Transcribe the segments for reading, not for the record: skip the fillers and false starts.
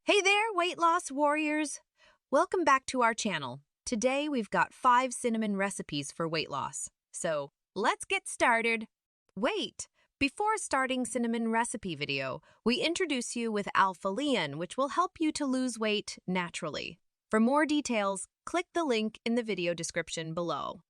Hey there, weight loss warriors! Welcome back to our channel. Today we've got 5 cinnamon recipes for weight loss. So let's get started. Wait! Before starting cinnamon recipe video, we introduce you with alpha-liin, which will help you to lose weight naturally. For more details, click the link in the video description below.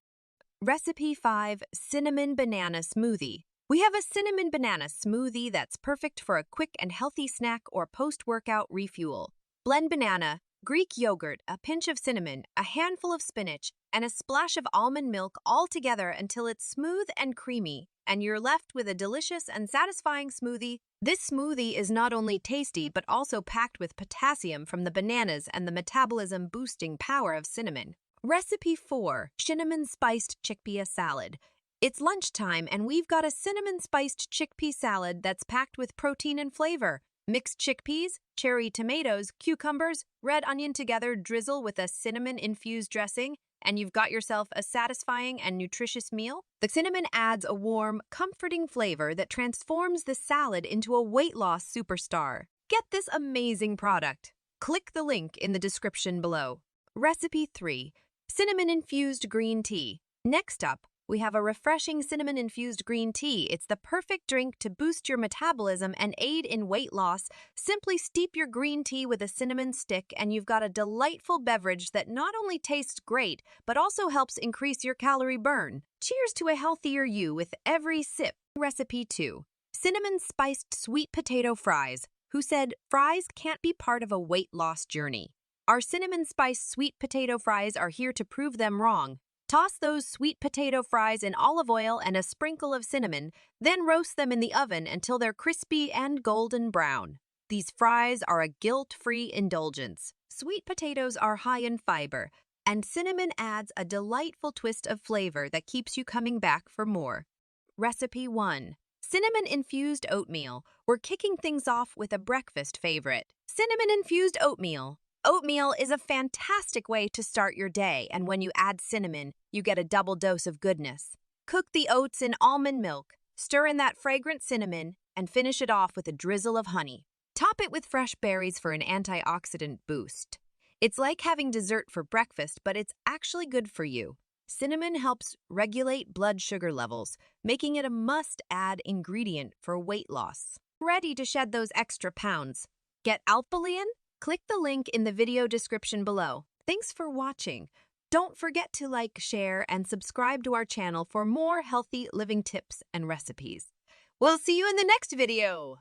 Recipe 5: Cinnamon Banana Smoothie. We have a cinnamon banana smoothie that's perfect for a quick and healthy snack or post-workout refuel. Blend banana, Greek yogurt, a pinch of cinnamon, a handful of spinach, and a splash of almond milk all together until it's smooth and creamy, and you're left with a delicious and satisfying smoothie. This smoothie is not only tasty but also packed with potassium from the bananas and the metabolism-boosting power of cinnamon. Recipe 4: Cinnamon-Spiced Chickpea Salad. It's lunchtime, and we've got a cinnamon-spiced chickpea salad that's packed with protein and flavor. Mix chickpeas, cherry tomatoes, cucumbers, red onion together, drizzle with a cinnamon-infused dressing, and you've got yourself a satisfying and nutritious meal. The cinnamon adds a warm, comforting flavor that transforms the salad into a weight loss superstar. Get this amazing product. Click the link in the description below. Recipe 3: Cinnamon-Infused Green Tea. Next up, we have a refreshing cinnamon-infused green tea. It's the perfect drink to boost your metabolism and aid in weight loss. Simply steep your green tea with a cinnamon stick, and you've got a delightful beverage that not only tastes great, but also helps increase your calorie burn. Cheers to a healthier you with every sip. Recipe 2: Cinnamon-Spiced Sweet Potato Fries. Who said fries can't be part of a weight loss journey? Our cinnamon-spiced sweet potato fries are here to prove them wrong. Toss those sweet potato fries in olive oil and a sprinkle of cinnamon, then roast them in the oven until they're crispy and golden brown. These fries are a guilt-free indulgence. Sweet potatoes are high in fiber, and cinnamon adds a delightful twist of flavor that keeps you coming back for more. Recipe 1: Cinnamon-Infused Oatmeal. We're kicking things off with a breakfast favorite: cinnamon-infused oatmeal. Oatmeal is a fantastic way to start your day, and when you add cinnamon, you get a double dose of goodness. Cook the oats in almond milk, stir in that fragrant cinnamon, and finish it off with a drizzle of honey. Top it with fresh berries for an antioxidant boost. It's like having dessert for breakfast, but it's actually good for you. Cinnamon helps regulate blood sugar levels, making it a must-add ingredient for weight loss. Ready to shed those extra pounds? Get alpha-liin? Click the link in the video description below. Thanks for watching. Don't forget to like, share, and subscribe to our channel for more healthy living tips and recipes. We'll see you in the next video.